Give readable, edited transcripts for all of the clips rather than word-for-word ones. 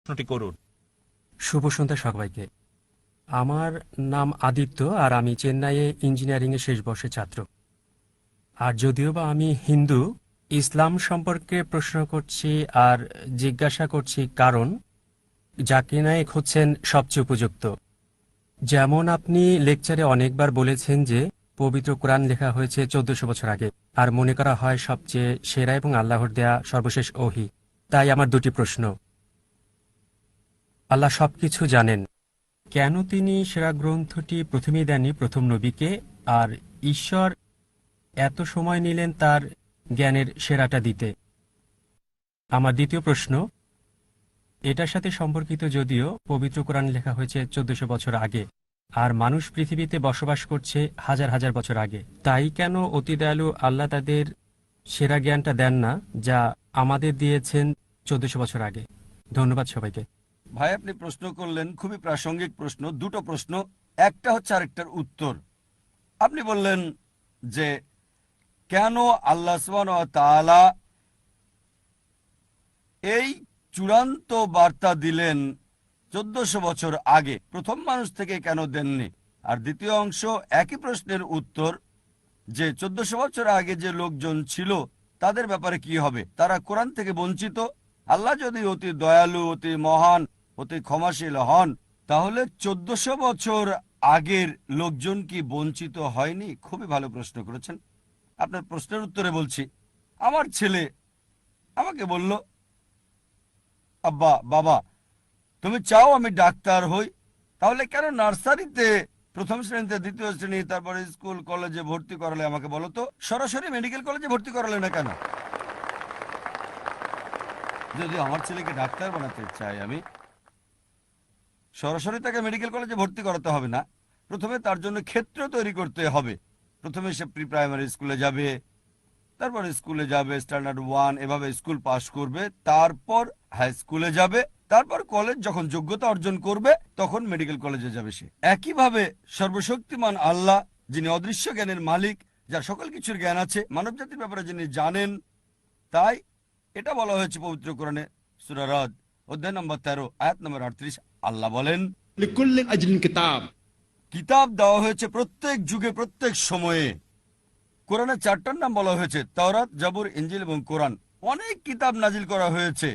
প্রশ্নটি করুন। শুভ সন্ধ্যা সবাইকে। আমার নাম আদিত্য, আর আমি চেন্নাইয়ে ইঞ্জিনিয়ারিংয়ে শেষ বর্ষের ছাত্র। আর যদিও বা আমি হিন্দু, ইসলাম সম্পর্কে প্রশ্ন করছি আর জিজ্ঞাসা করছি, কারণ জাকির নায়েক হচ্ছেন সবচেয়ে উপযুক্ত। যেমন আপনি লেকচারে অনেকবার বলেছেন যে পবিত্র কোরআন লেখা হয়েছে 1400 বছর আগে, আর মনে করা হয় সবচেয়ে সেরা এবং আল্লাহর দেয়া সর্বশেষ ওহী। তাই আমার দুটি প্রশ্ন। আল্লাহ সবকিছু জানেন, কেন তিনি সেরা গ্রন্থটি প্রথমেই দেননি প্রথম নবীকে, আর ঈশ্বর এত সময় নিলেন তার জ্ঞানের সেরাটা দিতে? আমার দ্বিতীয় প্রশ্ন এটার সাথে সম্পর্কিত, যদিও পবিত্র কোরআন লেখা হয়েছে 1400 বছর আগে, আর মানুষ পৃথিবীতে বসবাস করছে হাজার হাজার বছর আগে, তাই কেন অতি দয়ালু আল্লাহ তাদের সেরা জ্ঞানটা দেন না যা আমাদের দিয়েছেন 1400 বছর আগে? ধন্যবাদ সবাইকে। ভাই, আপনি প্রশ্ন করলেন খুবই প্রাসঙ্গিক প্রশ্ন, দুটো প্রশ্ন, একটা হচ্ছে আরেকটার উত্তর। আপনি বললেন যে কেন আল্লাহ সুবহানাহু ওয়া তাআলা এই চূড়ান্ত বার্তা দিলেন 1400 বছর আগে, প্রথম মানুষ থেকে কেন দেননি? আর দ্বিতীয় অংশ একই প্রশ্নের উত্তর, যে 1400 বছর আগে যে লোকজন ছিল তাদের ব্যাপারে কি হবে? তারা কোরআন থেকে বঞ্চিত। আল্লাহ যদি অতি দয়ালু, অতি মহান, অতি ক্ষমাশীল হন, তাহলে 1400 বছর আগের লোকজন কি বঞ্চিত হয়নি? খুবই ভালো প্রশ্ন করেছেন। আপনার প্রশ্নের উত্তরে বলছি, আমার ছেলে আমাকে বলল, আব্বা, বাবা, তুমি চাও আমি ডাক্তার হই, তাহলে কেন নার্সারিতে প্রথম শ্রেণীতে, দ্বিতীয় শ্রেণী, তারপরে স্কুল কলেজে ভর্তি করালে আমাকে বলো তো, সরাসরি মেডিকেল কলেজে ভর্তি করালে না কেন? যদি আমার ছেলেকে ডাক্তার বানাতে চাই, আমি সরাসরি তাকে মেডিকেল কলেজে ভর্তি করাতে হবে না। প্রথমে তার জন্য ক্ষেত্র তৈরি করতে হবে। প্রথমে সে প্রি প্রাইমারি স্কুলে যাবে, তারপর স্কুলে যাবে, স্ট্যান্ডার্ড 1, এভাবে স্কুল পাস করবে, তারপর হাই স্কুলে যাবে, তারপর কলেজ যখন যোগ্যতা অর্জন করবে তখন মেডিকেল কলেজে যাবে সে। একইভাবে সর্বশক্তিমান আল্লাহ, যিনি অদৃশ্য জ্ঞানের মালিক, যার সকল কিছুর জ্ঞান আছে, মানব জাতির ব্যাপারে যিনি জানেন, তাই এটা বলা হয়েছে পবিত্র কোরআনে সূরা রাদ অধ্যায় নম্বর 13 আয়াত নম্বর 38। আল্লাহ বলেন, লিকুল্লি আজলিন কিতাব, কিতাব দেওয়া হয়েছে প্রত্যেক যুগে, প্রত্যেক সময়ে। কোরআনে 4টার নাম বলা হয়েছে, তাওরাত, জাবুর, ইনজিল এবং কোরআন। অনেক কিতাব নাজিল করা হয়েছে।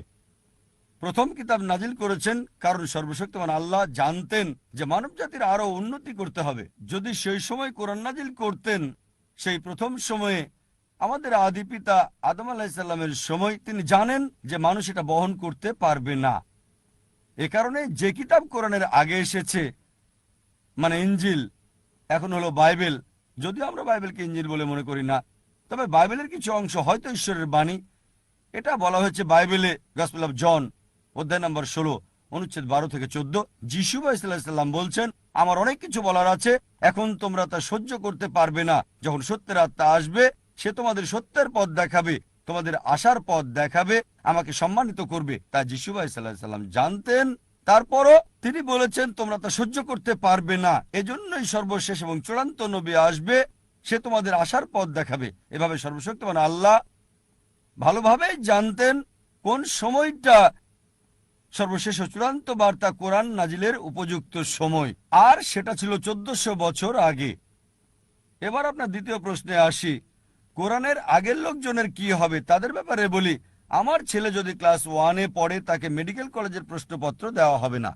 প্রথম কিতাব নাজিল করেছেন কারণ সর্বশক্তিমান আল্লাহ জানতেন যে মানব জাতির আরো উন্নতি করতে হবে। যদি সেই সময় কোরআন নাজিল করতেন, সেই প্রথম সময়ে আমাদের আদি পিতা আদম আলাইহিস সালামের সময়, তিনি জানেন যে মানুষ এটা বহন করতে পারবে না। এ কারণে যে কিতাব কোরআনের আগে এসেছে, মানে ইনজিল, এখন হলো বাইবেল, যদিও আমরা বাইবেলকে ইনজিল বলে মনে করি না, তবে বাইবেলের কিছু অংশ হয়তো ঈশ্বরের বাণী। এটা বলা হয়েছে বাইবেলে গসপেল অফ জন অধ্যায় নম্বর 16 অনুচ্ছেদ 12 থেকে 14। যিশু আলাইহিসসালাম বলছেন, আমার অনেক কিছু বলার আছে, এখন তোমরা তা সহ্য করতে পারবে না। যখন সত্যের আত্মা আসবে, সে তোমাদের সত্যের পথ দেখাবে, তোমাদের আশার পথ দেখাবে, আমাকে সম্মানিত করবে। তা যিশু আলাইহিসসালাম জানতেন। তারপরও তিনি বলেছেন, তোমরা তা সহ্য করতে পারবে না, এজন্যই সর্বশেষ এবং চূড়ান্ত নবী আসবে, সে তোমাদের আশার পথ দেখাবে। এভাবে সর্বশক্তিমান আল্লাহ ভালোভাবেই জানতেন কোন সময়টা সর্বশেষ ও চূড়ান্ত বার্তা কোরআন নাজিলের উপযুক্ত সময়, আর সেটা ছিল 1400 বছর আগে। এবার আপনার দ্বিতীয় প্রশ্নে আসি, কোরআনের আগের লোকজনের কি হবে? তাদের ব্যাপারে বলি, আমার ছেলে যদি ক্লাস 1-এ পড়ে, তাকে মেডিকেল কলেজের প্রশ্নপত্র দেওয়া হবে না,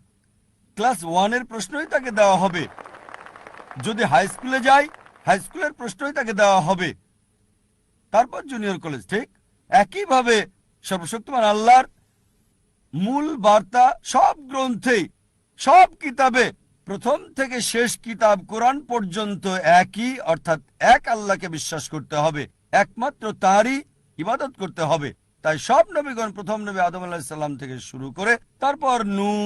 ক্লাস 1-এর প্রশ্নই তাকে দেওয়া হবে। যদি হাই স্কুলে যায়, হাই স্কুলের প্রশ্নই তাকে দেওয়া হবে, তারপর জুনিয়র কলেজ। ঠিক একইভাবে সর্বশক্তিমান আল্লাহর মূল বার্তা সব গ্রন্থেই, সব কিতাবে, প্রথম থেকে শেষ কিতাব কোরআন পর্যন্ত একই, অর্থাৎ এক আল্লাহকে বিশ্বাস করতে হবে, একমাত্র তাঁরই ইবাদত করতে হবে। তাই সব নবীগণ, প্রথম নবী আদম আলাইহিস সালাম থেকে শুরু করে, তারপর নূহ,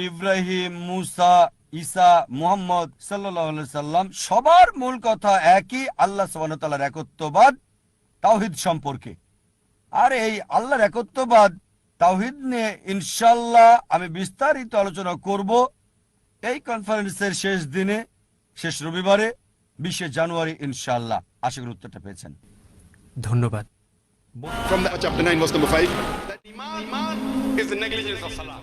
ইব্রাহিম, মুসা, ঈসা, মুহাম্মদ সাল্লাল্লাহু আলাইহি সাল্লাম, সবার মূল কথা একই, আল্লাহ সুবহানাহু ওয়া তাআলার একত্ববাদ, তাওহীদ সম্পর্কে। আর এই আল্লাহর একত্ববাদ, তাওহীদ নিয়ে ইনশাআল্লাহ আমি বিস্তারিত আলোচনা করব এই কনফারেন্সের শেষ দিনে, শেষ রবিবারে, 20 জানুয়ারি ইনশাআল্লাহ। আশা করি উত্তরটা পেয়েছেন। ধন্যবাদ। from that chapter 9 verse number 5, that iman is the negligence of salah.